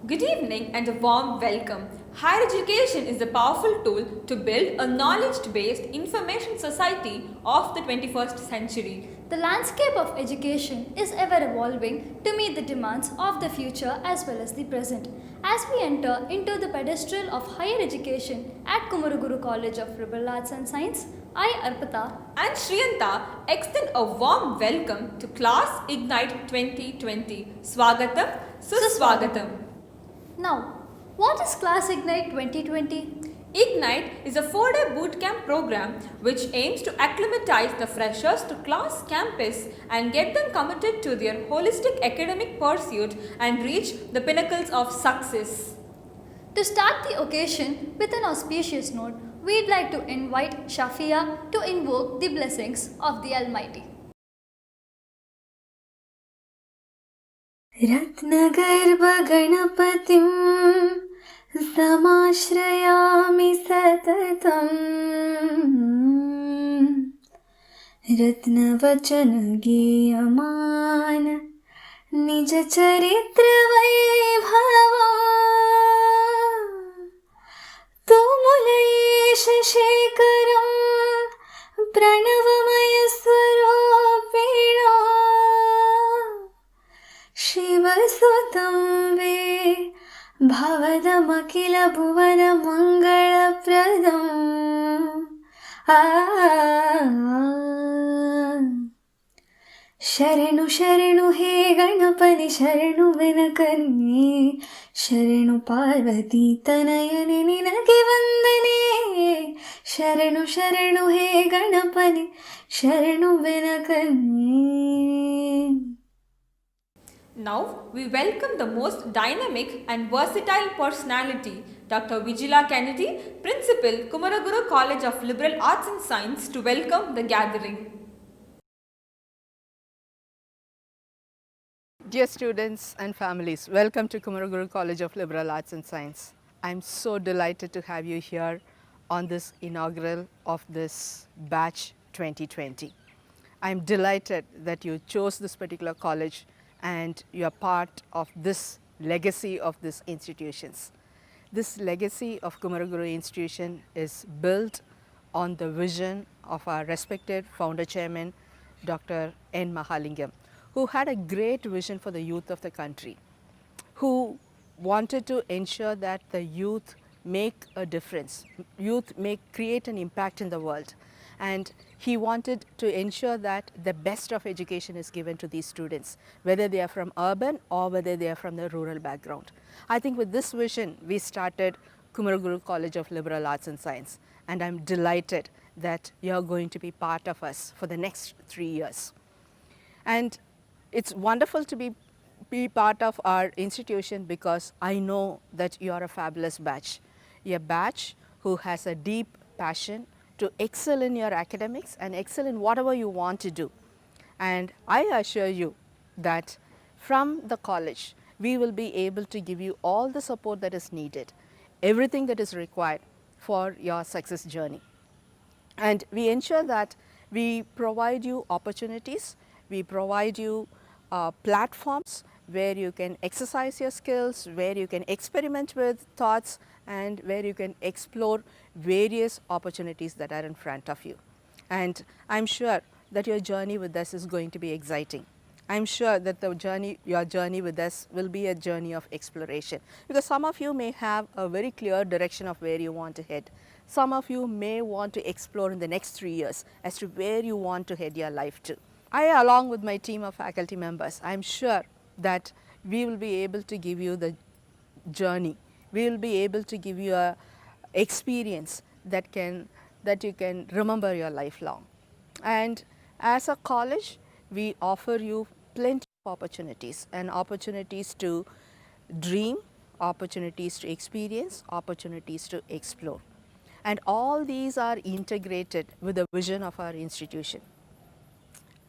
Good evening and a warm welcome. Higher education is a powerful tool to build a knowledge-based information society of the 21st century. The landscape of education is ever evolving to meet the demands of the future as well as the present. As we enter into the pedestal of higher education at Kumaraguru College of Liberal Arts and Science, I, Arpita, and Shriyanta extend a warm welcome to Class Ignite 2020. Swagatam, Suswagatam. Now, what is Class Ignite 2020? Ignite is a 4-day bootcamp program which aims to acclimatize the freshers to class campus and get them committed to their holistic academic pursuit and reach the pinnacles of success. To start the occasion with an auspicious note, we'd like to invite Shafia to invoke the blessings of the Almighty. रत्नगर्भगणपतिं समाश्रयामि सततम् रत्नवचनगीयमान निजचरित्रवैभवम् तुमुलयेशशेखरं प्रणवमयस्वरूपिणा शिवसुतं वे भवदमखिलभुवनमङ्गलप्रदम् शरणु शरणु हे गणपति शरणु विनकर्णे शरणु पार्वती तनयने निनगे वन्दने शरणु शरणु हे Ganpati शरणु विनकर्णे. Now, we welcome the most dynamic and versatile personality, Dr. Vigila Kennedy, Principal, Kumaraguru College of Liberal Arts and Science, to welcome the gathering. Dear students and families, welcome to Kumaraguru College of Liberal Arts and Science. I'm so delighted to have you here on this inaugural of this batch 2020. I'm delighted that you chose this particular college and you are part of this legacy of these institutions. This legacy of Kumaraguru institution is built on the vision of our respected founder chairman, Dr. N. Mahalingam, who had a great vision for the youth of the country, who wanted to ensure that the youth make a difference, youth create an impact in the world. And he wanted to ensure that the best of education is given to these students, whether they are from urban or whether they are from the rural background. I think with this vision, we started Kumaraguru College of Liberal Arts and Science, and I'm delighted that you're going to be part of us for the next 3 years. And it's wonderful to be part of our institution because I know that you are a fabulous batch. You're a batch who has a deep passion to excel in your academics and excel in whatever you want to do. And I assure you that from the college, we will be able to give you all the support that is needed, everything that is required for your success journey. And we ensure that we provide you opportunities, we provide you platforms where you can exercise your skills, where you can experiment with thoughts, and where you can explore various opportunities that are in front of you. And I'm sure that your journey with us is going to be exciting. I'm sure that your journey with us will be a journey of exploration, because some of you may have a very clear direction of where you want to head. Some of you may want to explore in the next 3 years as to where you want to head your life to. I, along with my team of faculty members, I'm sure that we will be able to give you the journey. We will be able to give you a experience that you can remember your lifelong. And as a college, we offer you plenty of opportunities, and opportunities to dream, opportunities to experience, opportunities to explore. And all these are integrated with the vision of our institution.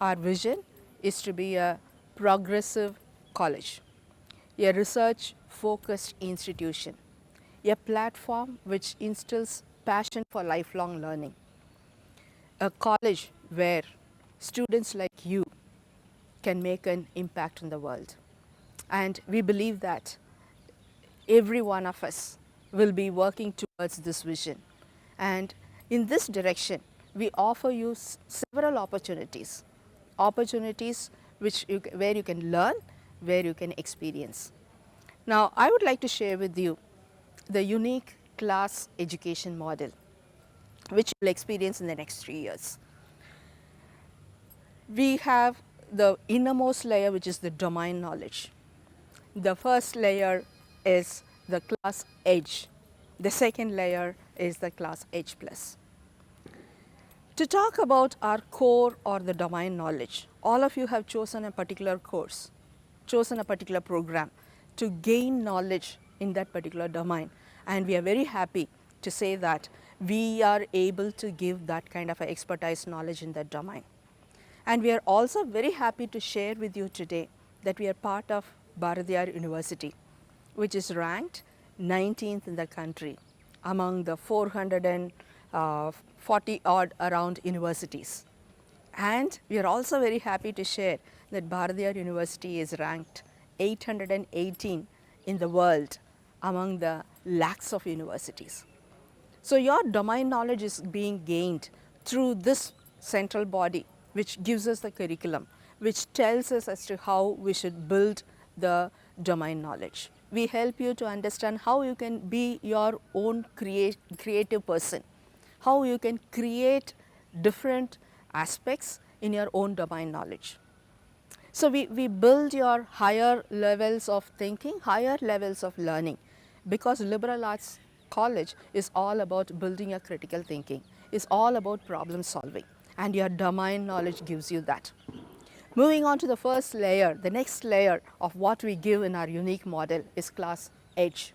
Our vision is to be a progressive college, a research-focused institution, a platform which instills passion for lifelong learning, a college where students like you can make an impact in the world. And we believe that every one of us will be working towards this vision. And in this direction, we offer you several opportunities, where you can learn, where you can experience. Now, I would like to share with you the unique class education model, which you will experience in the next 3 years. We have the innermost layer, which is the domain knowledge. The first layer is the class edge. The second layer is the class H plus. To talk about our core or the domain knowledge, all of you have chosen a particular course, chosen a particular program to gain knowledge in that particular domain. And we are very happy to say that we are able to give that kind of a expertise knowledge in that domain. And we are also very happy to share with you today that we are part of Bharatiyar University, which is ranked 19th in the country among the 440 odd around universities. And we are also very happy to share that Bharatiyar University is ranked 818 in the world among the lakhs of universities. So your domain knowledge is being gained through this central body, which gives us the curriculum, which tells us as to how we should build the domain knowledge. We help you to understand how you can be your own creative person, how you can create different aspects in your own domain knowledge. So we build your higher levels of thinking, higher levels of learning, because liberal arts college is all about building your critical thinking, is all about problem solving, and your domain knowledge gives you that. Moving on to the first layer, the next layer of what we give in our unique model is class edge.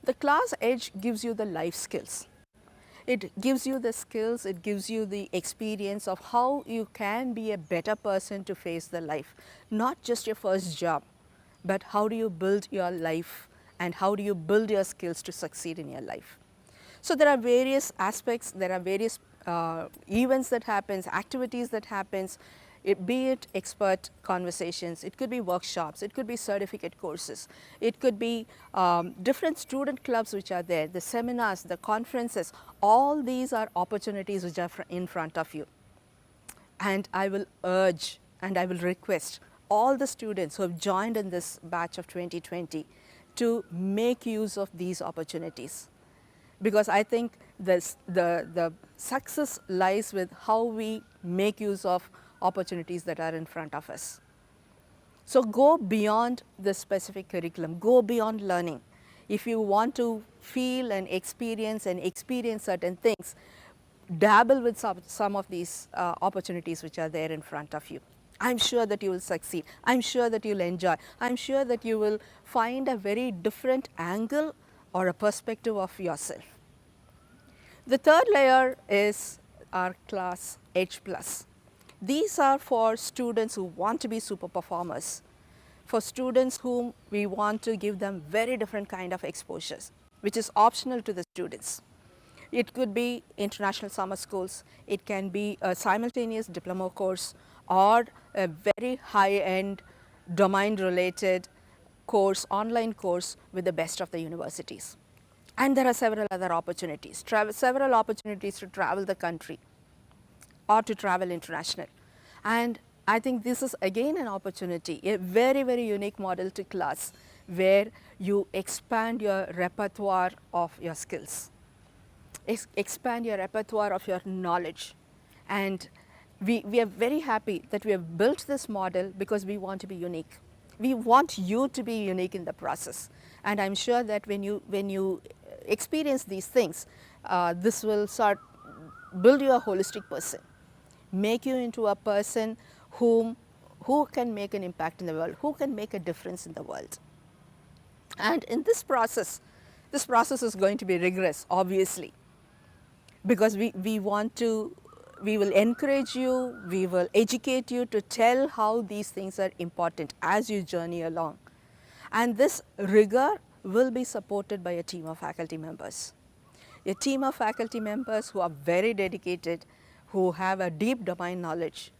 The class edge gives you the life skills. It gives you the skills, it gives you the experience of how you can be a better person to face the life. Not just your first job, but how do you build your life and how do you build your skills to succeed in your life. So there are various aspects, there are various events that happens, activities that happens, be it expert conversations, it could be workshops, it could be certificate courses, it could be different student clubs which are there, the seminars, the conferences, all these are opportunities which are in front of you. And I will urge and I will request all the students who have joined in this batch of 2020 to make use of these opportunities, because I think the success lies with how we make use of opportunities that are in front of us. So go beyond the specific curriculum, go beyond learning. If you want to feel and experience certain things, dabble with some of these opportunities which are there in front of you. I'm sure that you will succeed. I'm sure that you'll enjoy. I'm sure that you will find a very different angle or a perspective of yourself. The third layer is our class H plus. These are for students who want to be super performers, for students whom we want to give them very different kind of exposures, which is optional to the students. It could be international summer schools, it can be a simultaneous diploma course, or a very high-end domain-related course, online course with the best of the universities. And there are several other opportunities, several opportunities to travel the country or to travel international. And I think this is again an opportunity, a very, very unique model to class, where you expand your repertoire of your skills, expand your repertoire of your knowledge. And we are very happy that we have built this model because we want to be unique. We want you to be unique in the process. And I'm sure that when you experience these things, this will build you a holistic person, make you into a person who can make an impact in the world, who can make a difference in the world. And in this process is going to be rigorous, obviously, because we will encourage you, we will educate you to tell how these things are important as you journey along. And this rigor will be supported by a team of faculty members. A team of faculty members who are very dedicated, who have a deep domain knowledge,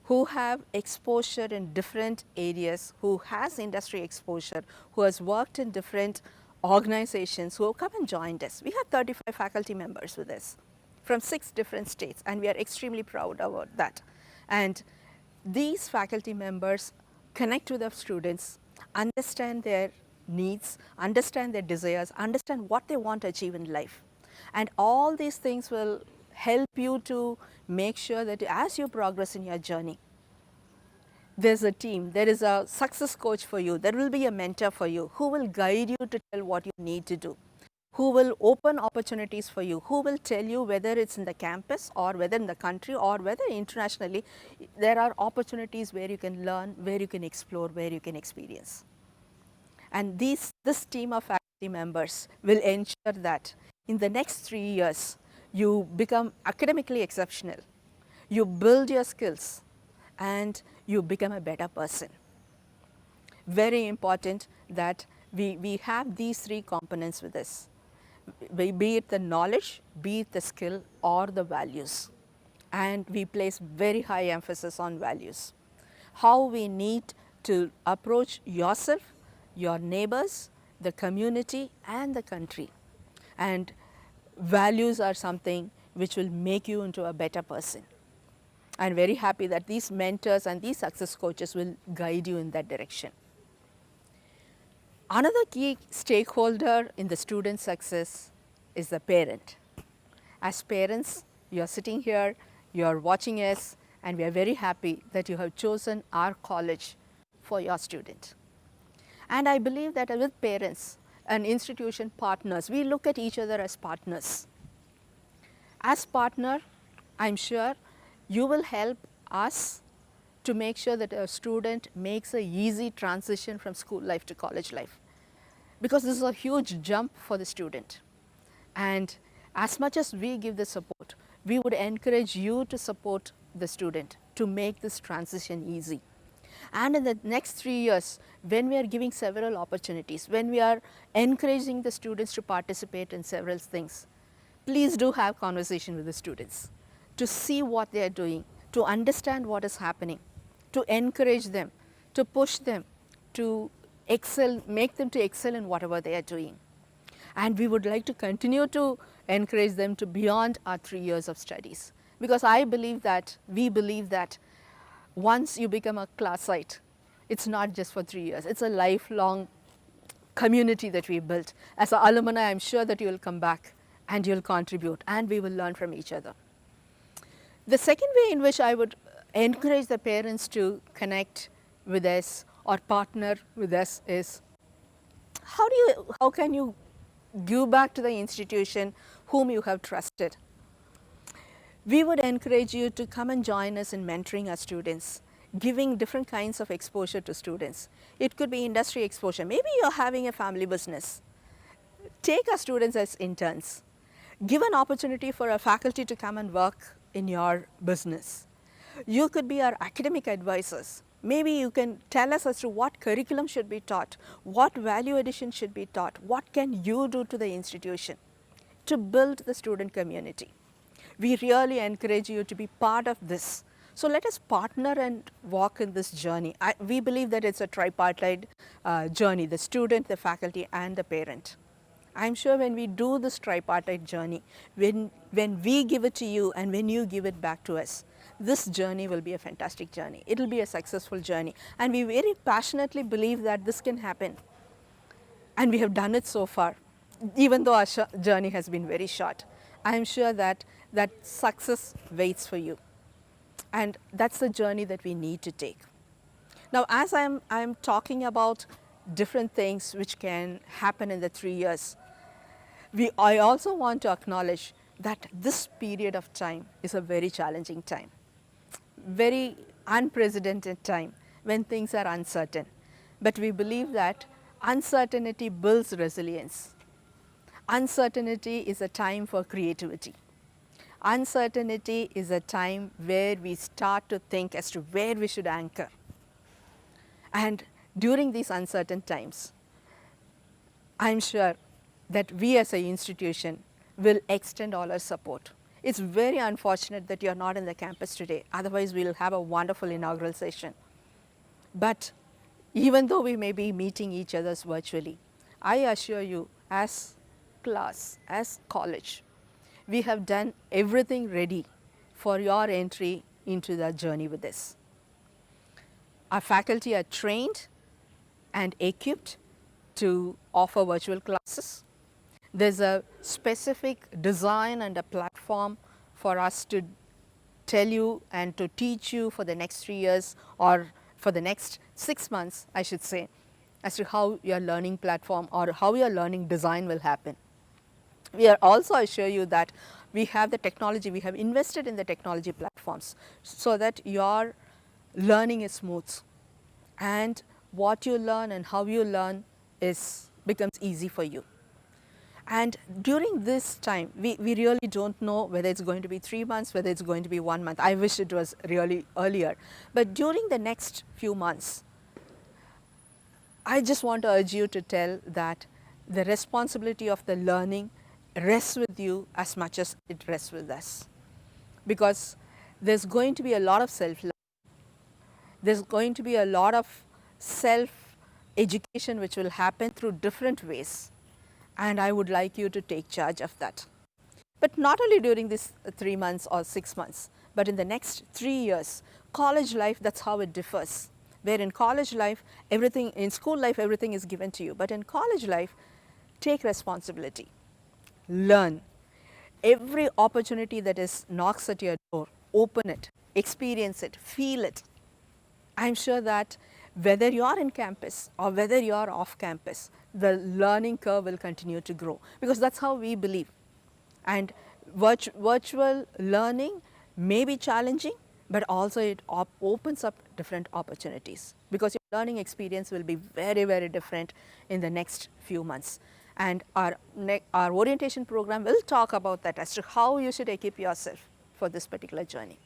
who have exposure in different areas, who has industry exposure, who has worked in different organizations, who have come and joined us. We have 35 faculty members with us from 6 different states, and we are extremely proud about that. And these faculty members connect with the students, understand their needs, understand their desires, understand what they want to achieve in life. And all these things will help you to make sure that as you progress in your journey, there's a team, there is a success coach for you, there will be a mentor for you who will guide you to tell what you need to do, who will open opportunities for you, who will tell you whether it's in the campus or whether in the country or whether internationally, there are opportunities where you can learn, where you can explore, where you can experience. And this team of faculty members will ensure that in the next 3 years, you become academically exceptional, you build your skills, and you become a better person. Very important that we have these 3 components with us, be it the knowledge, be it the skill or the values. And we place very high emphasis on values. How we need to approach yourself, your neighbors, the community and the country. And values are something which will make you into a better person. I'm very happy that these mentors and these success coaches will guide you in that direction. Another key stakeholder in the student success is the parent. As parents, you are sitting here, you are watching us, and we are very happy that you have chosen our college for your student. And I believe that with parents and institution partners, we look at each other as partners. As partner, I'm sure you will help us to make sure that a student makes a easy transition from school life to college life, because this is a huge jump for the student. And as much as we give the support, we would encourage you to support the student to make this transition easy. And in the next 3 years, when we are giving several opportunities, when we are encouraging the students to participate in several things, please do have conversation with the students to see what they are doing, to understand what is happening, to encourage them, to push them to excel, make them to excel in whatever they are doing. And we would like to continue to encourage them to beyond our 3 years of studies, because I believe that, we believe that once you become a classite, it's not just for 3 years, it's a lifelong community that we built. As an alumni, I'm sure that you will come back and you'll contribute and we will learn from each other. The second way in which I would encourage the parents to connect with us or partner with us is, how can you give back to the institution whom you have trusted? We would encourage you to come and join us in mentoring our students, giving different kinds of exposure to students. It could be industry exposure. Maybe you're having a family business. Take our students as interns. Give an opportunity for a faculty to come and work in your business. You could be our academic advisors. Maybe you can tell us as to what curriculum should be taught, what value addition should be taught, what can you do to the institution to build the student community. We really encourage you to be part of this. So let us partner and walk in this journey. We believe that it's a tripartite journey, the student, the faculty and the parent. I'm sure when we do this tripartite journey, when we give it to you and when you give it back to us, this journey will be a fantastic journey. It will be a successful journey. And we very passionately believe that this can happen. And we have done it so far, even though our journey has been very short. I am sure that success waits for you. And that's the journey that we need to take. Now, as I'm talking about different things which can happen in the 3 years, I also want to acknowledge that this period of time is a very challenging time, very unprecedented time when things are uncertain. But we believe that uncertainty builds resilience. Uncertainty is a time for creativity. Uncertainty is a time where we start to think as to where we should anchor. And during these uncertain times, I'm sure that we as an institution will extend all our support, It's very unfortunate that you're not in the campus today. Otherwise, we'll have a wonderful inaugural session. But even though we may be meeting each other virtually, I assure you, as class, as college, we have done everything ready for your entry into the journey with this. Our faculty are trained and equipped to offer virtual classes. There's a specific design and a platform for us to tell you and to teach you for the next 3 years, or for the next 6 months, I should say, as to how your learning platform or how your learning design will happen. We are also assure you that we have the technology, we have invested in the technology platforms so that your learning is smooth, and what you learn and how you learn becomes easy for you. And during this time, we really don't know whether it's going to be 3 months, whether it's going to be 1 month. I wish it was really earlier. But during the next few months, I just want to urge you to tell that the responsibility of the learning rests with you as much as it rests with us. Because there's going to be a lot of self-love. There's going to be a lot of self-education which will happen through different ways. And I would like you to take charge of that. But not only during these 3 months or 6 months, but in the next 3 years. College life, that's how it differs. Where in college life, everything, in school life, everything is given to you. But in college life, take responsibility. Learn. Every opportunity that knocks at your door, open it, experience it, feel it. I'm sure that whether you are in campus or whether you are off campus, the learning curve will continue to grow, because that's how we believe. And virtual learning may be challenging, but also it opens up different opportunities, because your learning experience will be very, very different in the next few months. And our orientation program will talk about that as to how you should equip yourself for this particular journey.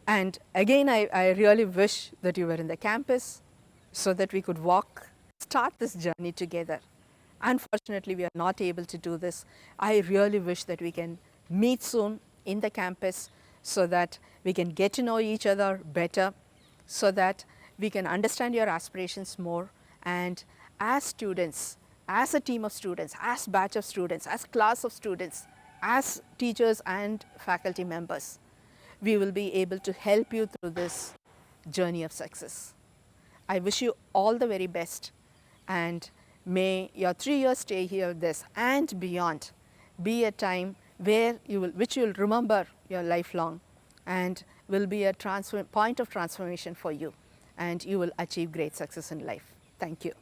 And again, I really wish that you were in the campus so that we could start this journey together. Unfortunately, we are not able to do this. I really wish that we can meet soon in the campus so that we can get to know each other better, so that we can understand your aspirations more. And as students, as a team of students, as batch of students, as class of students, as teachers and faculty members, we will be able to help you through this journey of success. I wish you all the very best, and may your 3 years stay here this and beyond be a time which you will remember your lifelong, and will be a point of transformation for you, and you will achieve great success in life. Thank you.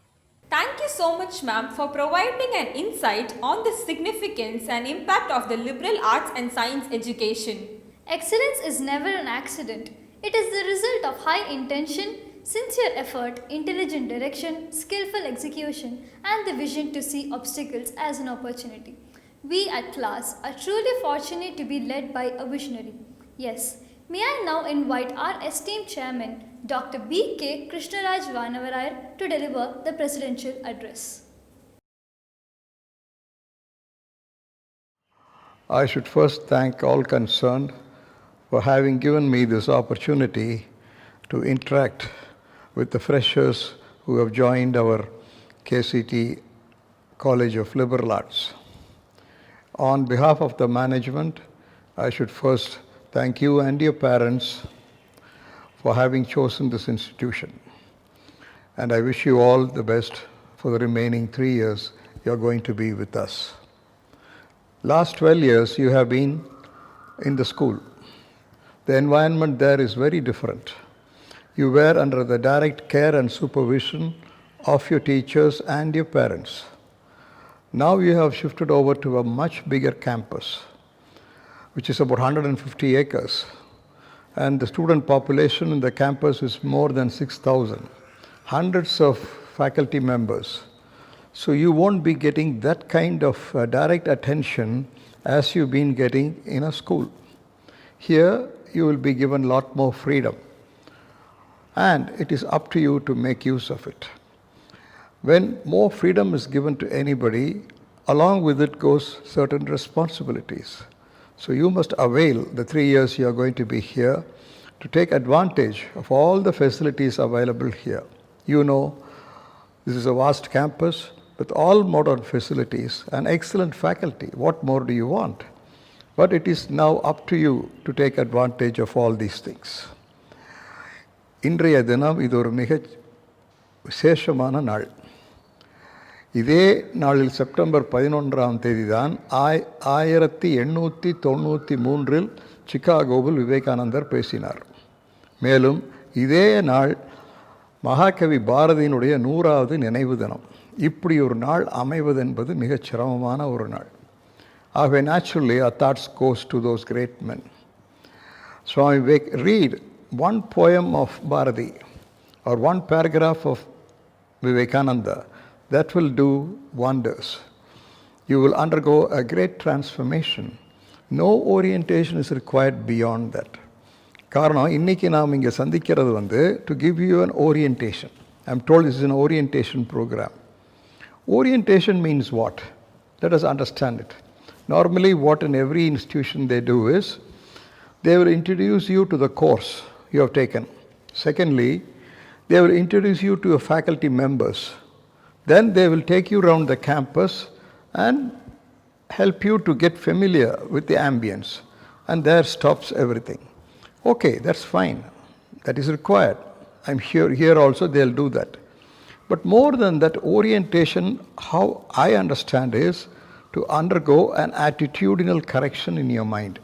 Thank you so much, ma'am, for providing an insight on the significance and impact of the liberal arts and science education. Excellence is never an accident. It is the result of high intention, sincere effort, intelligent direction, skillful execution, and the vision to see obstacles as an opportunity. We at class are truly fortunate to be led by a visionary. Yes, may I now invite our esteemed chairman, Dr. B.K. Krishnaraj Vanavarayar, to deliver the presidential address. I should first thank all concerned for having given me this opportunity to interact with the freshers who have joined our KCT College of Liberal Arts. On behalf of the management, I should first thank you and your parents for having chosen this institution. And I wish you all the best for the remaining 3 years you're going to be with us. Last 12 years you have been in the school. The environment there is very different. You were under the direct care and supervision of your teachers and your parents. Now you have shifted over to a much bigger campus, which is about 150 acres. And the student population in the campus is more than 6,000. Hundreds of faculty members. So you won't be getting that kind of direct attention as you've been getting in a school. Here, you will be given a lot more freedom. And it is up to you to make use of it. When more freedom is given to anybody, along with it goes certain responsibilities. So you must avail the 3 years you are going to be here to take advantage of all the facilities available here. You know, this is a vast campus with all modern facilities and excellent faculty. What more do you want? But it is now up to you to take advantage of all these things. இன்றைய தினம் இது ஒரு மிக விசேஷமான நாள். இதே நாளில் September 11 தான் 1893 சிகாகோவில் விவேகானந்தர் பேசினார். மேலும் இதே நாள் மகாகவி பாரதியினுடைய 100வது நினைவு தினம். இப்படி ஒரு நாள் அமைவது என்பது மிகச் சிரமமான ஒரு நாள். ஆகவே naturally our thoughts goes to those great men. Swami Vivek, read one poem of Bharati or one paragraph of Vivekananda. That will do wonders. You will undergo a great transformation. No orientation is required beyond that. காரணம் இன்னைக்கு நாம் இங்கே சந்திக்கிறது to give you an orientation. I'm told this is an orientation program. Orientation means what? Let us understand it. Normally what in every institution they do is they will introduce you to the course you have taken. Secondly, they will introduce you to your faculty members. Then they will take you around the campus and help you to get familiar with the ambience. And there stops everything. Okay, that's fine. That is required. I'm here also they'll do that. But more than that, orientation, how I understand is to undergo an attitudinal correction in your mind.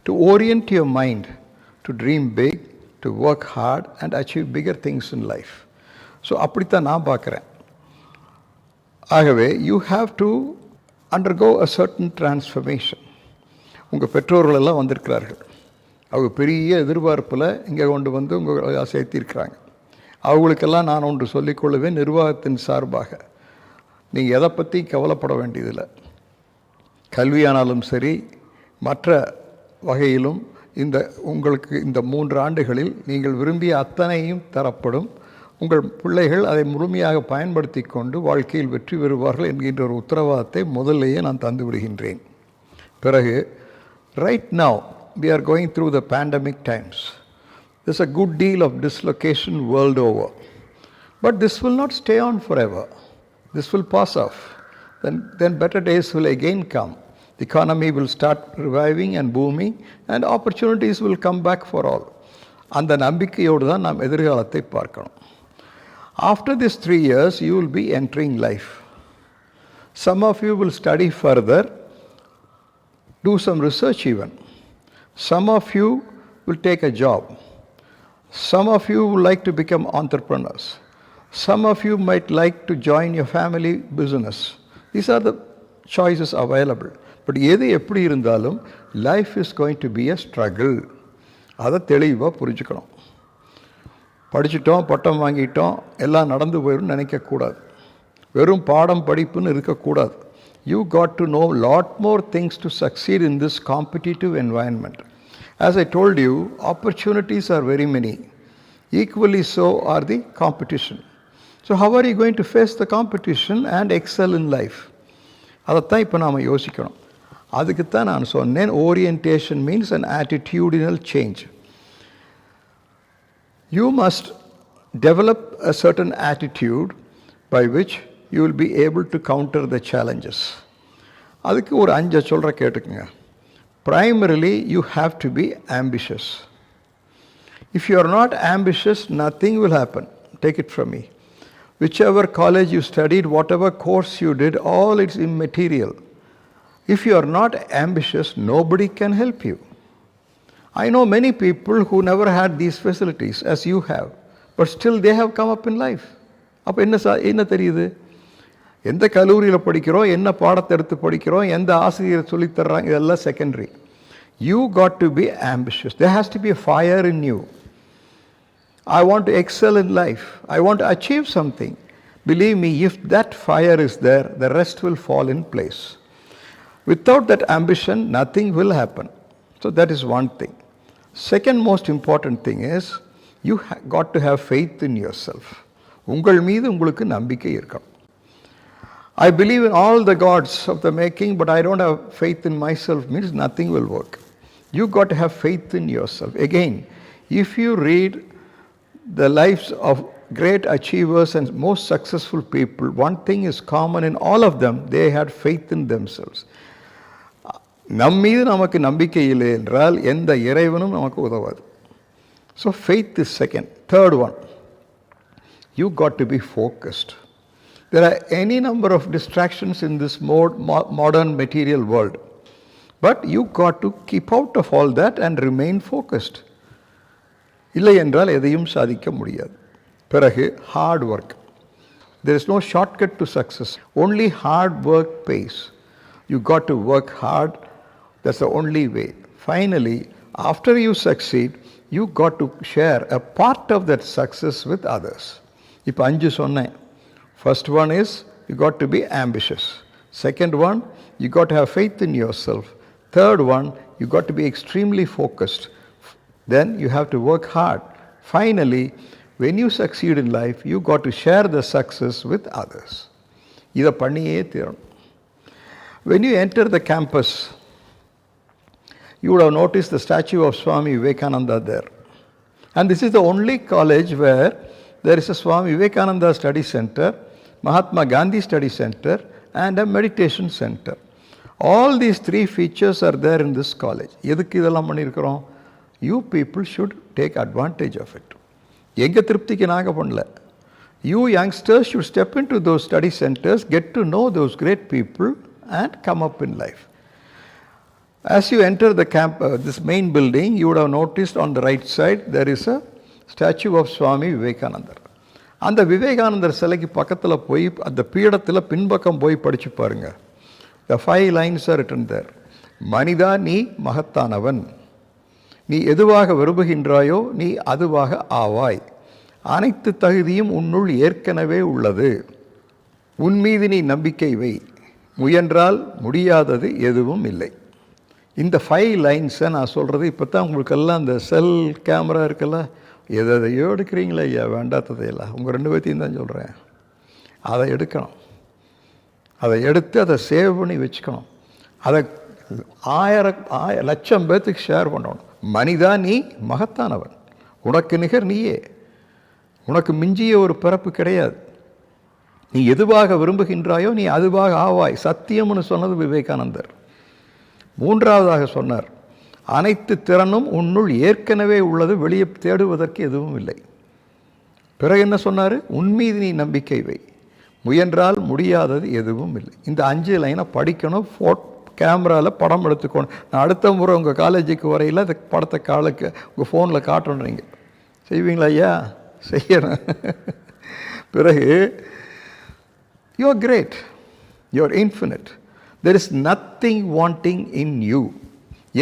To orient your mind to dream big, to work hard and achieve bigger things in life. So அப்படித்தான் நான் பார்க்குறேன். ஆகவே you have to undergo a certain transformation. உங்கள் பெற்றோர்கள் எல்லாம் வந்திருக்கிறார்கள். அவங்க பெரிய எதிர்பார்ப்பில் இங்கே கொண்டு வந்து உங்களை சேர்த்திருக்கிறாங்க. அவங்களுக்கெல்லாம் நான் ஒன்று சொல்லிக்கொள்ளுவேன் நிர்வாகத்தின் சார்பாக. நீங்கள் எதை பற்றி கவலைப்பட வேண்டியதில்லை. கல்வியானாலும் சரி மற்ற வகையிலும் உங்களுக்கு இந்த 3 ஆண்டுகளில் நீங்கள் விரும்பிய அத்தனையும் தரப்படும். உங்கள் பிள்ளைகள் அதை முழுமையாக பயன்படுத்தி கொண்டு வாழ்க்கையில் வெற்றி பெறுவார்கள் என்கின்ற ஒரு உத்தரவாதத்தை முதல்லையே நான் தந்து விடுகின்றேன். பிறகு right now we are going through the pandemic times. There's a good deal of dislocation world over. But this will not stay on forever. This will pass off. Then better days will again come. The economy will start reviving and booming and opportunities will come back for all. அந்த நம்பிக்கையோடு தான் நாம் எதிர்காலத்தை பார்க்கணும். After these 3 years, you will be entering life. Some of you will study further, do some research even. Some of you will take a job. Some of you would like to become entrepreneurs. Some of you might like to join your family business. These are the choices available. But எது எப்படி இருந்தாலும் life is going to be a struggle. அதை தெளிவாக புரிஞ்சுக்கணும். படிச்சிட்டோம் பட்டம் வாங்கிட்டோம் எல்லாம் நடந்து போயிடும் நினைக்கக்கூடாது. வெறும் பாடம் படிப்புன்னு இருக்கக்கூடாது. You got to know lot more things to succeed in this competitive environment. As I told you, opportunities are very many. Equally so are the competition. So how are you going to face the competition and excel in life? அதைத்தான் இப்போ நாம் யோசிக்கணும். அதுக்குத்தான் நான் சொன்னேன் orientation means an attitudinal change. You must develop a certain attitude by which you will be able to counter the challenges. அதுக்கு ஒரு 5 சொல்கிற கேட்டுக்குங்க. Primarily, you have to be ambitious. If you are not ambitious, nothing will happen. Take it from me. Whichever college you studied, whatever course you did, all it's immaterial. If you are not ambitious, nobody can help you. I know many people who never had these facilities as you have, but still they have come up in life. அப்போ என்ன தெரியுது? எந்த கல்லூரியில் படிக்கிறோம், என்ன பாடத்தை எடுத்து படிக்கிறோம், எந்த ஆசிரியர் சொல்லித்தர்றாங்க, இதெல்லாம் secondary. You got to be ambitious. There has to be a fire in you. I want to excel in life. I want to achieve something. Believe me, if that fire is there, the rest will fall in place. Without that ambition, nothing will happen. So that is one thing. Second most important thing is, you got to have faith in yourself. உங்கள் மீது உங்களுக்கு நம்பிக்கை இருக்கணும். I believe in all the gods of the making, but I don't have faith in myself, means nothing will work. You got to have faith in yourself. Again, if you read the lives of great achievers and most successful people, one thing is common in all of them, they had faith in themselves. நம் மீது நமக்கு நம்பிக்கை இல்லை என்றால் எந்த இறைவனும் நமக்கு உதவாது. So faith is second. Third one, you got to be focused. There are any number of distractions in this modern material world, but you got to keep out of all that and remain focused. இல்லை என்றால் எதையும் சாதிக்க முடியாது. பிறகு hard work. There is no shortcut to success. Only hard work pays. You got to work hard. That's the only way. Finally, after you succeed, you got to share a part of that success with others. இப்போ 5 சொன்னேன். First one is you got to be ambitious. Second one, you got to have faith in yourself. Third one, you got to be extremely focused. Then you have to work hard. Finally, when you succeed in life, you got to share the success with others. இதை பண்ணியே தீரணும். When you enter the campus, you would have noticed the statue of Swami Vivekananda there. And this is the only college where there is a Swami Vivekananda study center, Mahatma Gandhi study center, and a meditation center. All these 3 features are there in this college. எதுக்கு இதெல்லாம் பண்ணியிருக்கிறோம்? You people should take advantage of it. எங்க திருப்திக்கு நாங்கள் பண்ணல. You youngsters should step into those study centers, get to know those great people, and come up in life. As you enter the this main building, you would have noticed on the right side there is a statue of Swami Vivekananda. அந்த விவேகானந்தர் சிலைக்கு பக்கத்தில் போய் அந்த பீடத்தில் பின்பக்கம் போய் படித்து பாருங்க. The 5 lines are written there. மனிதா நீ மகத்தானவன், நீ எதுவாக விரும்புகின்றாயோ நீ அதுவாக ஆவாய், அனைத்து தகுதியும் உன்னுள் ஏற்கனவே உள்ளது, உன் மீது நீ நம்பிக்கை வை, முயன்றால் முடியாதது எதுவும் இல்லை. இந்த 5 லைன்ஸை நான் சொல்கிறது இப்போ தான் உங்களுக்கெல்லாம் அந்த செல் கேமரா இருக்குல்ல, எதையோ எடுக்கிறீங்களே ஐயா, வேண்டாத்ததையெல்லாம் உங்கள் 2 பேர்த்தையும் தான் சொல்கிறேன். அதை எடுக்கணும், அதை எடுத்து அதை சேவ் பண்ணி வச்சுக்கணும், அதை 1000 லட்சம் பேர்த்துக்கு ஷேர் பண்ணணும். மனிதா நீ மகத்தானவன், உனக்கு நிகர் நீயே, உனக்கு மிஞ்சிய ஒரு பிறப்பு கிடையாது, நீ எதுவாக விரும்புகின்றாயோ நீ அதுவாக ஆவாய். சத்தியம்னு சொன்னது விவேகானந்தர். 3வதாக சொன்னார், அனைத்து திறனும் உன்னுள் ஏற்கனவே உள்ளது, வெளியே தேடுவதற்கு எதுவும் இல்லை. பிறகு என்ன சொன்னார்? உன் மீது நீ நம்பிக்கை வை, முயன்றால் முடியாதது எதுவும் இல்லை. இந்த 5 லைனை படிக்கணும், கேமராவில் படம் எடுத்துக்கணும். நான் அடுத்த முறை உங்கள் காலேஜுக்கு வரையில் அந்த படத்தை உங்கள் ஃபோனில் காட்டணும். நீங்கள் செய்வீங்களா ஐயா? செய்யணும். பிறகு you are great, you are infinite, there is nothing wanting in you.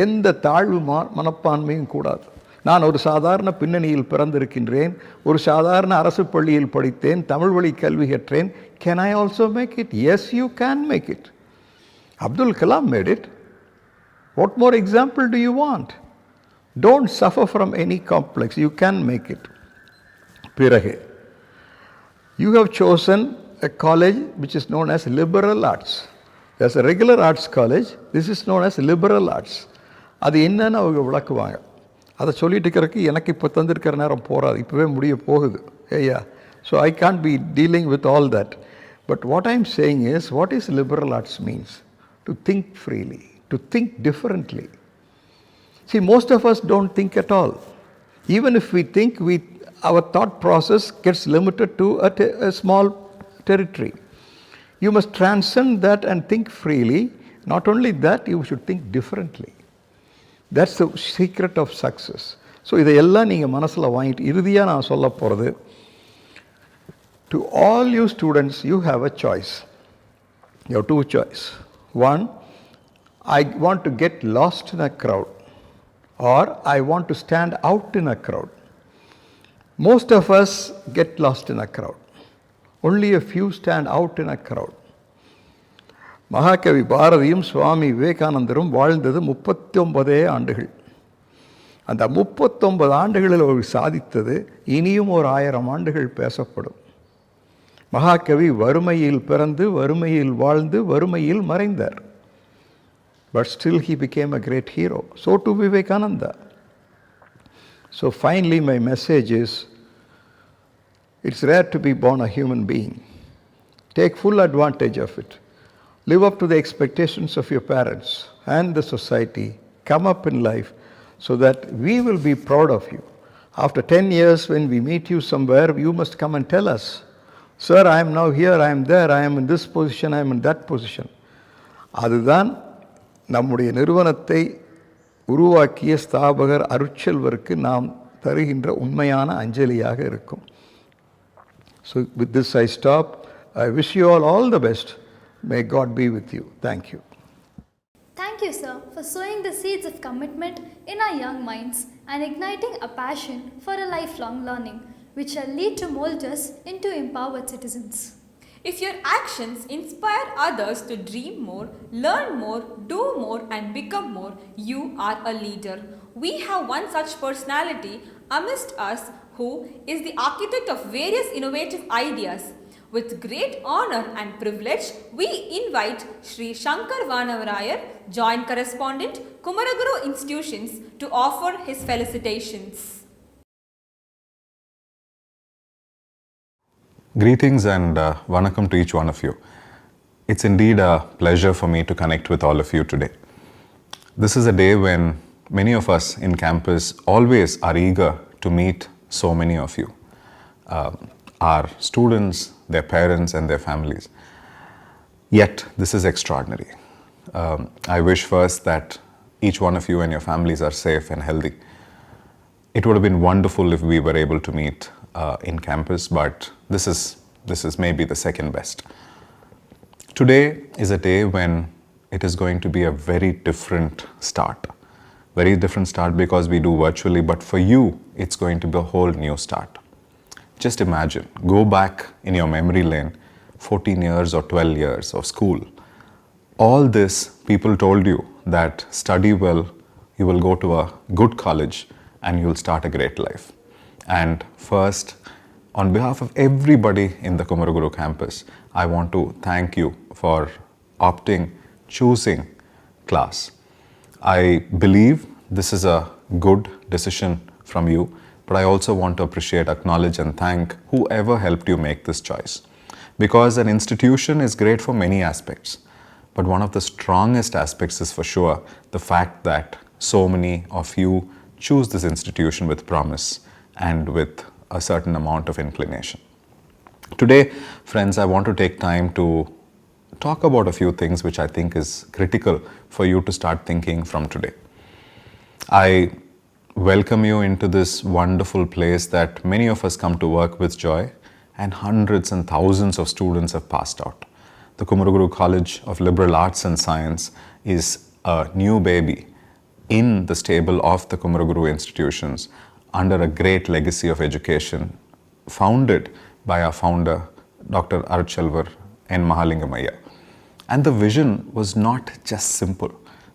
எந்த தாழ்வு மனப்பான்மையும் கூடாது. நான் ஒரு சாதாரண பின்னணியில் பிறந்திருக்கின்றேன், ஒரு சாதாரண அரசு பள்ளியில் படித்தேன், தமிழ் வழி கல்வி கற்றேன். Can I also make it? Yes, you can make it. Abdul Kalam made it. What more example do you want? Don't suffer from any complex. You can make it. பிறகு, you have chosen a college which is known as liberal arts. There's a regular arts college. This is known as liberal arts. அது என்னன்னு அவங்க விளக்குவாங்க. அதை சொல்லிட்டு இருக்கிறதுக்கு எனக்கு இப்போ தந்திருக்கிற நேரம் போகாது, இப்போவே முடிய போகுது ஐயா. So I can't be dealing with all that. But what I'm saying is, what is liberal arts means? To think freely, to think differently. See, most of us don't think at all. Even if we think, our thought process gets limited to a small territory. You must transcend that and think freely. Not only that, you should think differently. That's the secret of success. So, இதையெல்லாம் நீங்கள் மனசில் வாங்கிட்டு இறுதியாக நான் சொல்ல போகிறது, to all you students, you have a choice. You have 2 choices. One, I want to get lost in a crowd, or I want to stand out in a crowd. Most of us get lost in a crowd. Only a few stand out in a crowd. மகாகவி பாரதியும் சுவாமி விவேகானந்தரும் வாழ்ந்தது 39 ஆண்டுகள். அந்த 39 ஆண்டுகளில் அவர் சாதித்தது இனியும் ஒரு 1000 ஆண்டுகள் பேசப்படும். மகாகவி வறுமையில் பிறந்து வறுமையில் வாழ்ந்து வறுமையில் மறைந்தார். But still he became a great hero. So too Vivekananda. So finally my message is, it's rare to be born a human being. Take full advantage of it. Live up to the expectations of your parents and the society. Come up in life so that we will be proud of you. After 10 years when we meet you somewhere, you must come and tell us, sir, I am now here, I am there, I am in this position, I am in that position. அதுதான் நம்முடைய நிறுவனத்தை உருவாக்கிய ஸ்தாபகர் அருட்செல்வருக்கு நாம் தருகின்ற உண்மையான அஞ்சலியாக இருக்கும். So with this I stop. I wish you all the best. May God be with you. Thank you. Thank you, sir, for sowing the seeds of commitment in our young minds and igniting a passion for a lifelong learning, which shall lead to mold us into empowered citizens. If your actions inspire others to dream more, learn more, do more, and become more, you are a leader. We have one such personality amidst us who is the architect of various innovative ideas. With great honor and privilege, we invite Sri Shankar Vanavarayar, Joint Correspondent, Kumaraguru Institutions, to offer his felicitations. Greetings and vanakkam to each one of you. It's indeed a pleasure for me to connect with all of you today. This is a day when many of us in campus always are eager to meet so many of you, our students, their parents and their families. Yet this is extraordinary. I wish first that each one of you and your families are safe and healthy. It would have been wonderful if we were able to meet in campus, but this is maybe the second best. Today is a day when it is going to be a very different start. Very different start because we do virtually, but for you, it's going to be a whole new start. Just imagine, go back in your memory lane, 14 years or 12 years of school. All this, people told you that study well, you will go to a good college and you will start a great life. And first, on behalf of everybody in the Kumaraguru campus, I want to thank you for choosing class. I believe this is a good decision from you, but I also want to appreciate, acknowledge and thank whoever helped you make this choice. Because an institution is great for many aspects, but one of the strongest aspects is for sure the fact that so many of you choose this institution with promise and with a certain amount of inclination. Today, friends, I want to take time to talk about a few things which I think is critical for you to start thinking from today. I welcome you into this wonderful place that many of us come to work with joy, and hundreds and thousands of students have passed out. The Kumaraguru College of Liberal Arts and Science is a new baby in the stable of the Kumaraguru institutions under a great legacy of education founded by our founder, Dr. Arutchelvar N. Mahalingamaiah. And the vision was not just simple.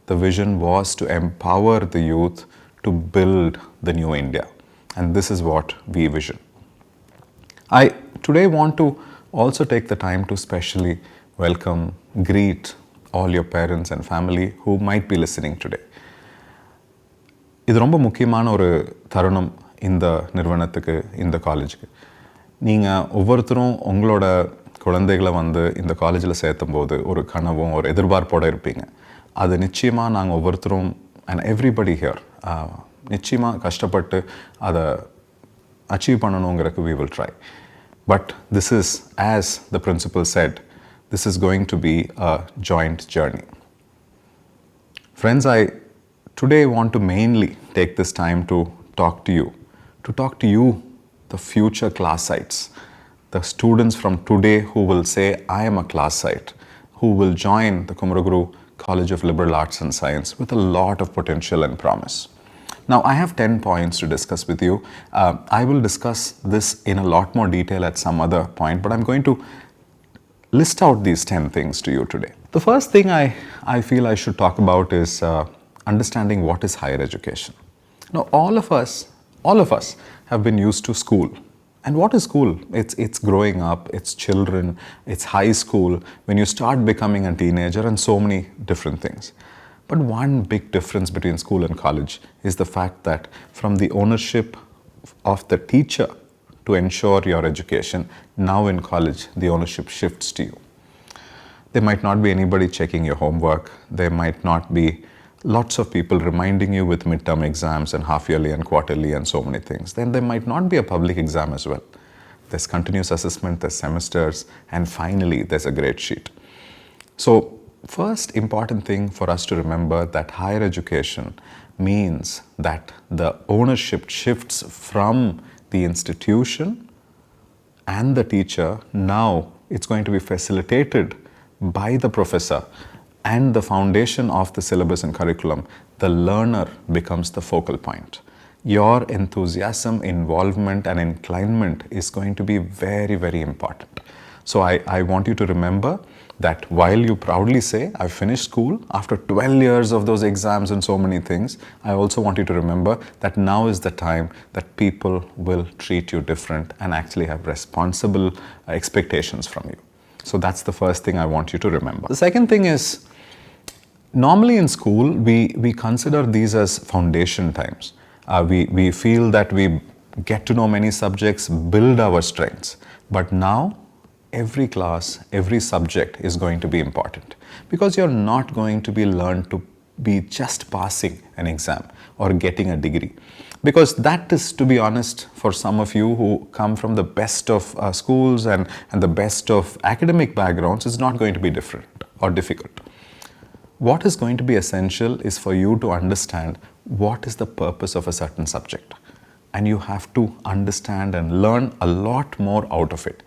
The vision was to empower the youth to build the new India. And this is what we vision. I today want to also take the time to specially welcome, greet all your parents and family who might be listening today. இது ரொம்ப முக்கியமான ஒரு தருணம் இந்த நிறுவனத்துக்கு, இந்த காலேஜுக்கு. நீங்கள் ஒவ்வொருத்தரும் உங்களோட குழந்தைகளை இந்த காலேஜில் சேர்த்தும் போது ஒரு கனவும் ஒரு எதிர்பார்ப்போடு இருப்பீங்க. அது நிச்சயமாக நாங்கள் ஒவ்வொருத்தரும் அண்ட் எவ்ரிபடி ஹியர் நிச்சயமாக கஷ்டப்பட்டு அதை achieve பண்ணணுங்கிறதுக்கு we will try. But this is, as the principal said, this is going to be a joint journey. Friends, I today want to mainly take this time to talk to you, the future classites, the students from today who will say, I am a classite, who will join the Kumaraguru College of Liberal Arts and Science with a lot of potential and promise. Now, I have 10 points to discuss with you. I will discuss this in a lot more detail at some other point, but I'm going to list out these 10 things to you today. The first thing I feel I should talk about is understanding what is higher education. Now, all of us have been used to school, And what is school? It's growing up, it's children, it's high school, when you start becoming a teenager, and so many different things. But one big difference between school and college is the fact that from the ownership of the teacher to ensure your education, now in college, the ownership shifts to you. There might not be anybody checking your homework. There might not be lots of people reminding you with midterm exams and half-yearly and quarterly and so many things. Then there might not be a public exam as well. There's continuous assessment, there's semesters, and finally, there's a grade sheet. So, first important thing for us to remember that higher education means that the ownership shifts from the institution and the teacher. Now it's going to be facilitated by the professor, and the foundation of the syllabus and curriculum, the learner becomes the focal point. Your enthusiasm, involvement and inclination is going to be very, very important. So I want you to remember that while you proudly say, I finished school after 12 years of those exams and so many things, I also want you to remember that now is the time that people will treat you different and actually have responsible expectations from you. So that's the first thing I want you to remember. The second thing is, normally in school, we consider these as foundation times. We feel that we get to know many subjects, build our strengths. But now, every class, every subject is going to be important, because you're not going to be learned to be just passing an exam or getting a degree. Because that is, to be honest, for some of you who come from the best of schools and the best of academic backgrounds, it's not going to be different or difficult. What is going to be essential is for you to understand what is the purpose of a certain subject. And you have to understand and learn a lot more out of it.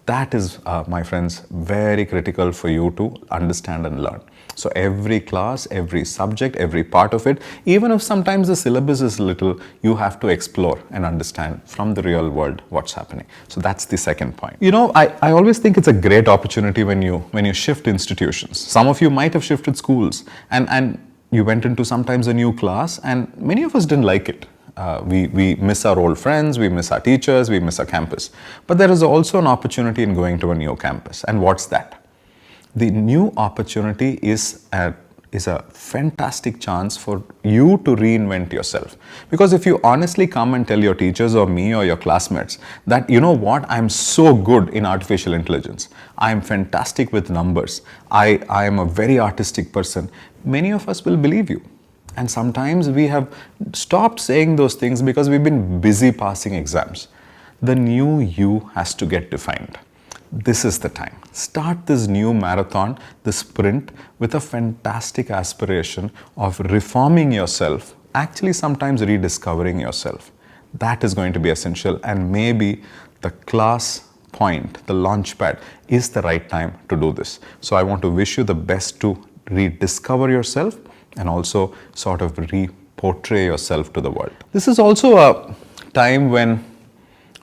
That is, my friends, very critical for you to understand and learn. So every class, every subject, every part of it, even if sometimes the syllabus is little, you have to explore and understand from the real world what's happening. So that's the second point. You know, I always think it's a great opportunity when you shift institutions. Some of you might have shifted schools and you went into sometimes a new class, and many of us didn't like it. We miss our old friends, we miss our teachers, we miss our campus. But there is also an opportunity in going to a new campus. And what's that? The new opportunity is a fantastic chance for you to reinvent yourself. Because if you honestly come and tell your teachers or me or your classmates that, you know what, I'm so good in artificial intelligence, I'm fantastic with numbers, I am a very artistic person, many of us will believe you. And sometimes we have stopped saying those things because we've been busy passing exams. The new you has to get defined. This is the time. Start this new marathon, this sprint, with a fantastic aspiration of reforming yourself, actually sometimes rediscovering yourself. That is going to be essential, and maybe the class point, the launch pad, is the right time to do this. So I want to wish you the best to rediscover yourself and also sort of re-portray yourself to the world. This is also a time when,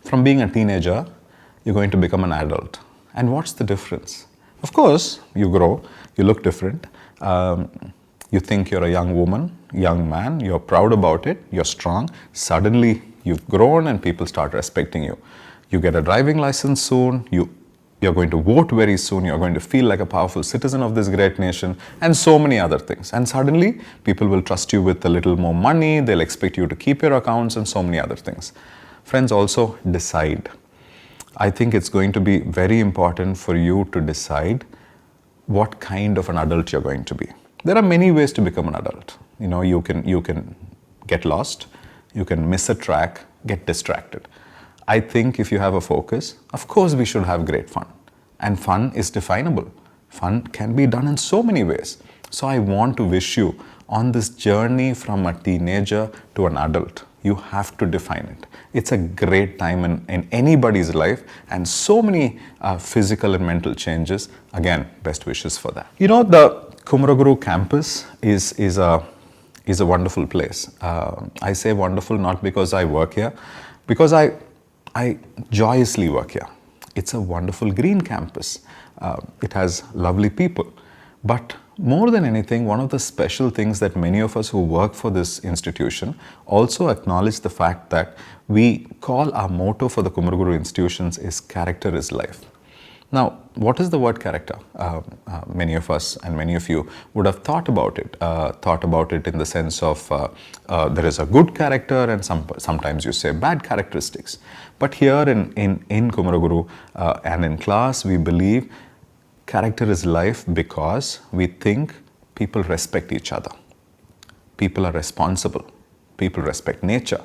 from being a teenager, you're going to become an adult. And what's the difference? Of course, you grow, you look different, you think you're a young woman, young man, you're proud about it, you're strong. Suddenly, you've grown and people start respecting you. You get a driving license soon, you're going to vote very soon, you're going to feel like a powerful citizen of this great nation, and so many other things. And suddenly, people will trust you with a little more money, they'll expect you to keep your accounts, and so many other things. Friends, also decide. I think it's going to be very important for you to decide what kind of an adult you're going to be. There are many ways to become an adult. You know, you can get lost, you can miss a track, get distracted. I think if you have a focus, of course we should have great fun. And fun is definable. Fun can be done in so many ways. So I want to wish you on this journey from a teenager to an adult. You have to define it. It's a great time in anybody's life, and so many physical and mental changes. Again, best wishes for that. You know, the Kumaraguru campus is a wonderful place. I say wonderful not because I work here, because I joyously work here. It's a wonderful green campus. It has lovely people. But more than anything, one of the special things that many of us who work for this institution also acknowledge the fact that we call our motto for the Kumaraguru institutions is character is life. Now, what is the word character? Many of us and many of you would have thought about it in the sense of there is a good character and sometimes you say bad characteristics. But here in Kumaraguru and in class, we believe character is life because we think people respect each other. People are responsible. People respect nature.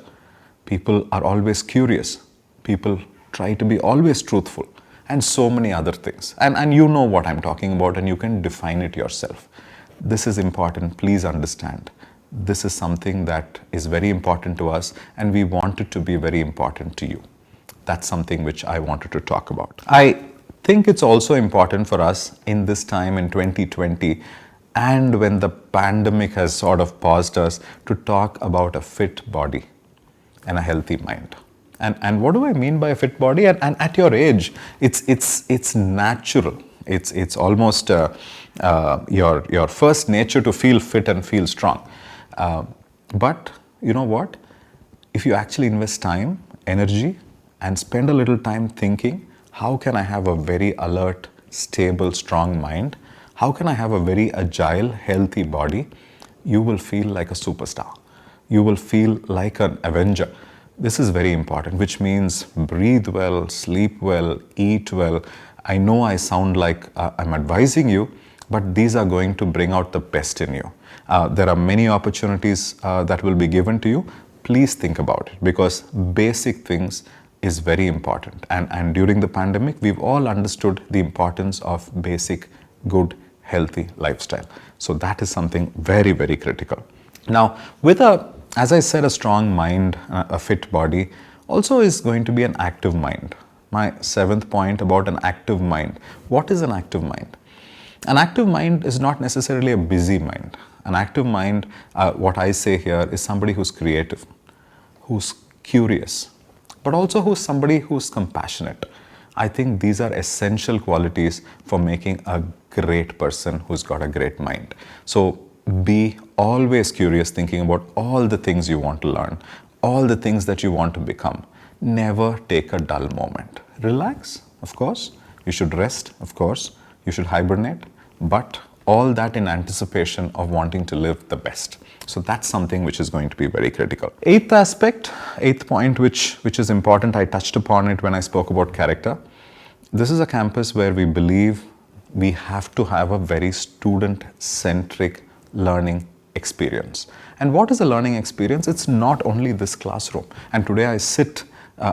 People are always curious. People try to be always truthful. And so many other things. And you know what I'm talking about and you can define it yourself. This is important. Please understand. This is something that is very important to us and we want it to be very important to you. That's something which I wanted to talk about. I think it's also important for us in this time in 2020 and when the pandemic has sort of paused us to talk about a fit body and a healthy mind. And what do I mean by a fit body? And at your age, it's natural. It's almost your first nature to feel fit and feel strong. But you know what? If you actually invest time, energy, and spend a little time thinking, how can I have a very alert, stable, strong mind? How can I have a very agile, healthy body? You will feel like a superstar. You will feel like an avenger. This is very important, which means breathe well, sleep well, eat well. I know I sound like I'm advising you, but these are going to bring out the best in you. There are many opportunities that will be given to you. Please think about it because basic things is very important. And during the pandemic, we've all understood the importance of basic, good, healthy lifestyle. So that is something very, very critical. Now, as I said, a strong mind, a fit body, also is going to be an active mind. My seventh point about an active mind. What is an active mind? An active mind is not necessarily a busy mind. An active mind, what I say here, is somebody who's creative, who's curious, but also who's somebody who's compassionate. I think these are essential qualities for making a great person who's got a great mind. So be always curious, thinking about all the things you want to learn, all the things that you want to become. Never take a dull moment. Relax, of course. You should rest, of course. You should hibernate, but all that in anticipation of wanting to live the best. So that's something which is going to be very critical. Eighth point, which is important, I touched upon it when I spoke about character. This is a campus where we believe we have to have a very student-centric learning experience. And what is a learning experience? It's not only this classroom. And today I sit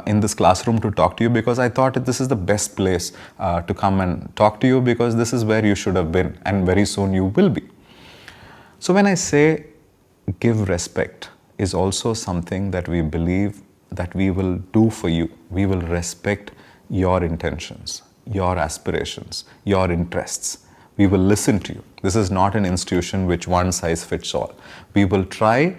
in this classroom to talk to you because I thought this is the best place to come and talk to you because this is where you should have been and very soon you will be. So when I say give respect is also something that we believe that we will do for you. We will respect your intentions, your aspirations, your interests. We will listen to you. This is not an institution which one size fits all. We will try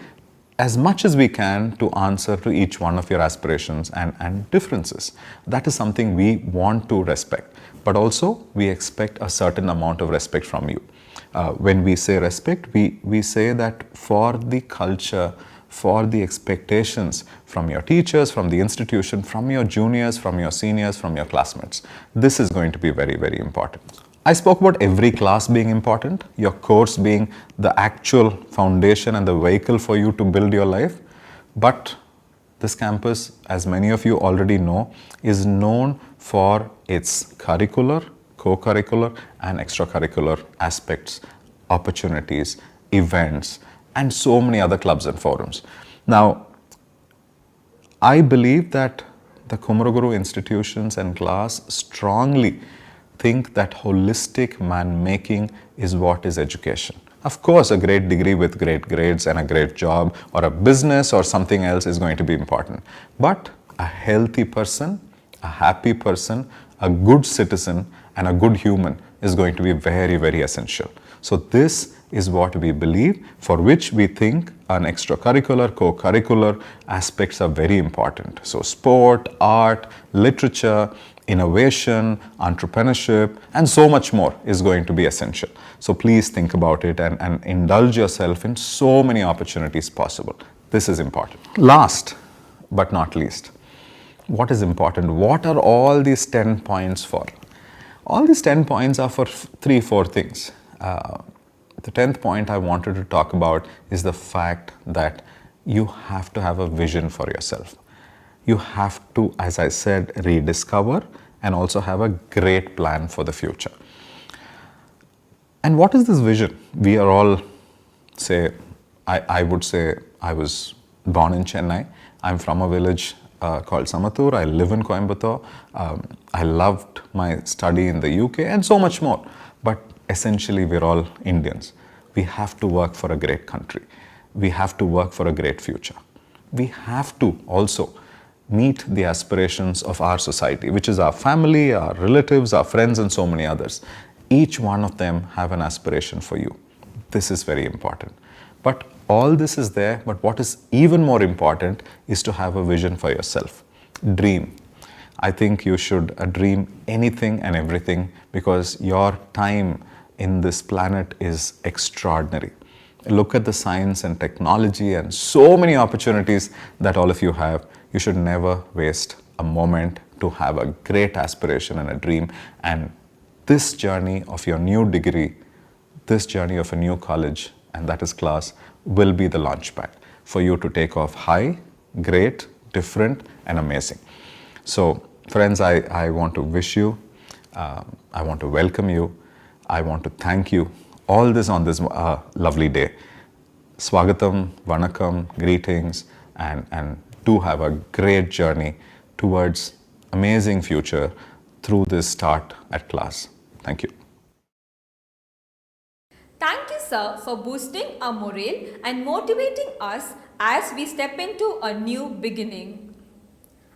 as much as we can to answer to each one of your aspirations and differences. That is something we want to respect. But also we expect a certain amount of respect from you. When we say respect, we say that for the culture, for the expectations from your teachers, from the institution, from your juniors, from your seniors, from your classmates. This is going to be very, very important. I spoke about every class being important, your course being the actual foundation and the vehicle for you to build your life. But this campus, as many of you already know, is known for its curricular, co-curricular and extracurricular aspects, opportunities, events, and so many other clubs and forums. Now, I believe that the Kumaraguru institutions and class strongly think that holistic man-making is what is education. Of course, a great degree with great grades and a great job or a business or something else is going to be important. But a healthy person, a happy person, a good citizen and a good human is going to be very, very essential. So this is what we believe, for which we think an extracurricular, co-curricular aspects are very important. So sport, art, literature, innovation, entrepreneurship, and so much more is going to be essential. So please think about it and indulge yourself in so many opportunities possible. This is important. Last but not least, what is important? What are all these 10 points for? All these 10 points are for 3-4 things. The 10th point I wanted to talk about is the fact that you have to have a vision for yourself. You have to, as I said, rediscover and also have a great plan for the future. And what is this vision? We are all, I would say I was born in Chennai. I'm from a village called Samatur. I live in Coimbatore. I loved my study in the UK and so much more. But essentially, we're all Indians. We have to work for a great country. We have to work for a great future. We have to also meet the aspirations of our society, which is our family, our relatives, our friends, and so many others. Each one of them have an aspiration for you. This is very important. But all this is there, but what is even more important is to have a vision for yourself. Dream. I think you should dream anything and everything, because your time in this planet is extraordinary. Look at the science and technology and so many opportunities that all of you have. You should never waste a moment to have a great aspiration and a dream. And this journey of your new degree, this journey of a new college, and that is class, will be the launchpad for you to take off high, great, different, and amazing. So friends, I want to wish you, I want to welcome you, I want to thank you all this on this lovely day. Swagatam, Vanakkam, greetings, and do have a great journey towards amazing future through this start at class. Thank you. Thank you, sir, for boosting our morale and motivating us as we step into a new beginning.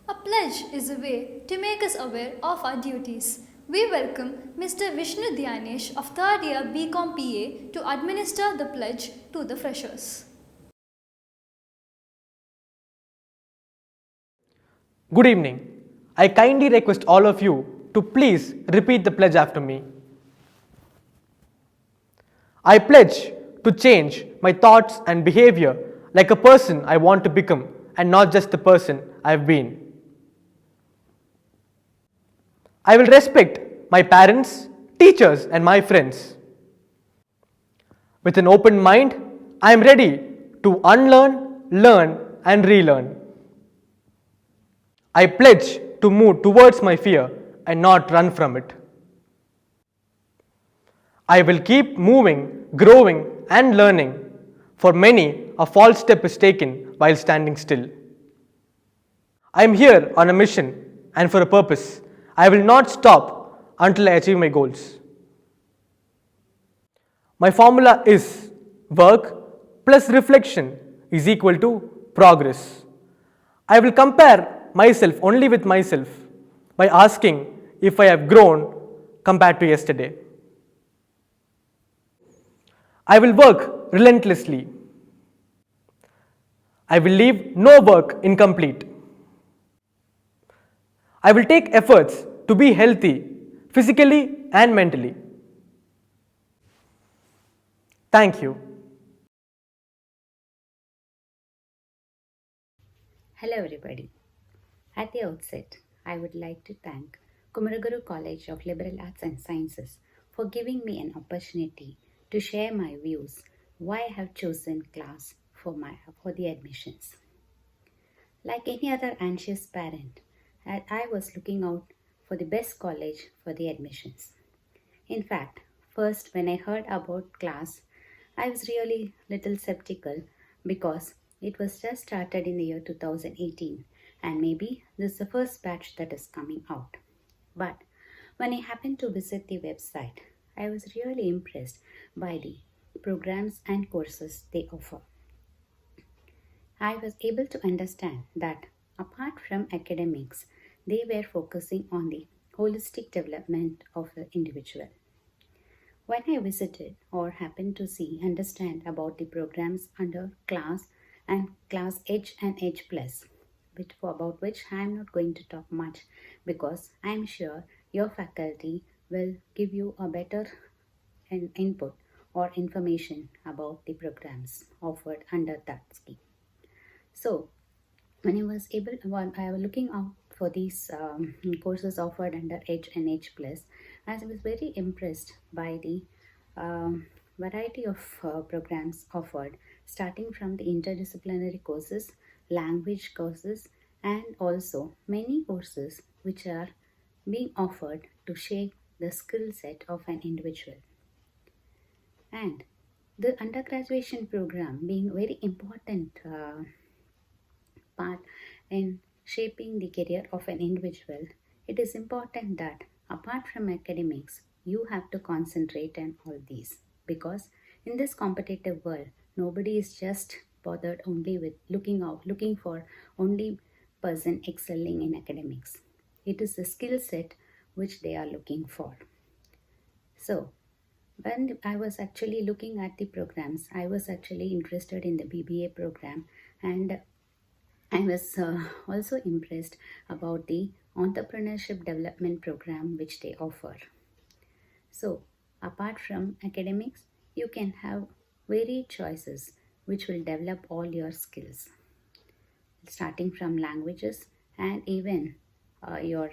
A pledge is a way to make us aware of our duties. We welcome Mr. Vishnu Dhyanesh of 3rd year BCom PA to administer the pledge to the freshers. Good evening. I kindly request all of you to please repeat the pledge after me. I pledge to change my thoughts and behavior like a person I want to become and not just the person I have been. I will respect my parents, teachers, and my friends. With an open mind, I am ready to unlearn, learn, and relearn. I pledge to move towards my fear and not run from it. I will keep moving, growing, and learning. For many, a false step is taken while standing still. I am here on a mission and for a purpose. I will not stop until I achieve my goals. My formula is work plus reflection is equal to progress. I will compare myself only with myself by asking if I have grown compared to yesterday. I will work relentlessly. I will leave no work incomplete. I will take efforts to be healthy physically and mentally. Thank you. Hello everybody. At the outset, I would like to thank Kumaraguru College of Liberal Arts and Sciences for giving me an opportunity to share my views why I have chosen class for the admissions. Like any other anxious parent, I was looking out for the best college for the admissions. In fact, first when I heard about class, I was really little skeptical because it was just started in the year 2018 and maybe this is the first batch that is coming out. But when I happened to visit the website, I was really impressed by the programs and courses they offer. I was able to understand that apart from academics, they were focusing on the holistic development of the individual. When I visited or happened to see, understand about the programs under class and class H and H plus, about which I am not going to talk much because I am sure your faculty will give you a better input or information about the programs offered under that scheme. So, when I was looking out for these courses offered under H and H plus, I was very impressed by the variety of programs offered, starting from the interdisciplinary courses, language courses, and also many courses which are being offered to shape the skill set of an individual. And the undergraduation program being very important part in shaping the career of an individual, it is important that apart from academics, you have to concentrate on all these, because in this competitive world, nobody is just bothered only with looking for only person excelling in academics. It is the skill set which they are looking for. So, when I was actually looking at the programs, I was actually interested in the BBA program, and I was also impressed about the entrepreneurship development program which they offer. So, apart from academics, you can have varied choices which will develop all your skills, starting from languages and even your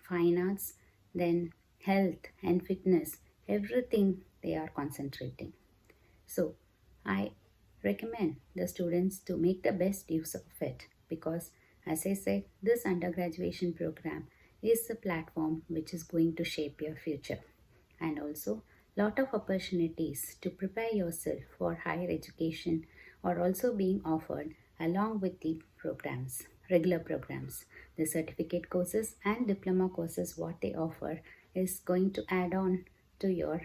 fine arts, then health and fitness, everything they are concentrating. So, I recommend the students to make the best use of it because, as I said, this undergraduation program is the platform which is going to shape your future, and also lot of opportunities to prepare yourself for higher education are also being offered along with the programs, regular programs. The certificate courses and diploma courses, what they offer is going to add on to your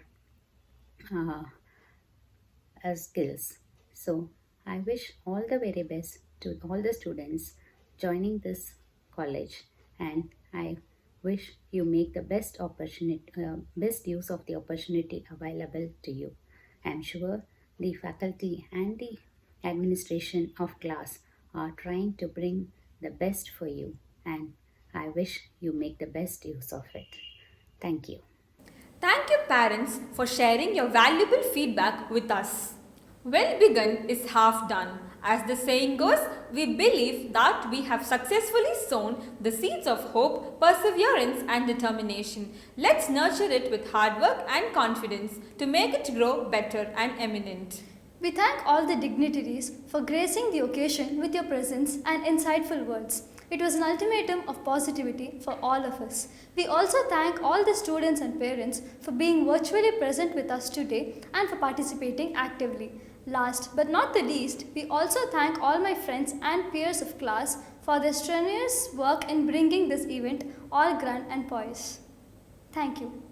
skills. So I wish all the very best to all the students joining this college, and I wish you make the best use of the opportunity available to you. I am sure the faculty and the administration of class are trying to bring the best for you, and I wish you make the best use of it. Thank you. Thank you, parents, for sharing your valuable feedback with us. Well begun is half done. As the saying goes, we believe that we have successfully sown the seeds of hope, perseverance, and determination. Let's nurture it with hard work and confidence to make it grow better and eminent. We thank all the dignitaries for gracing the occasion with your presence and insightful words. It was an ultimatum of positivity for all of us. We also thank all the students and parents for being virtually present with us today and for participating actively. Last but not the least, we also thank all my friends and peers of class for their strenuous work in bringing this event all grand and poised. Thank you.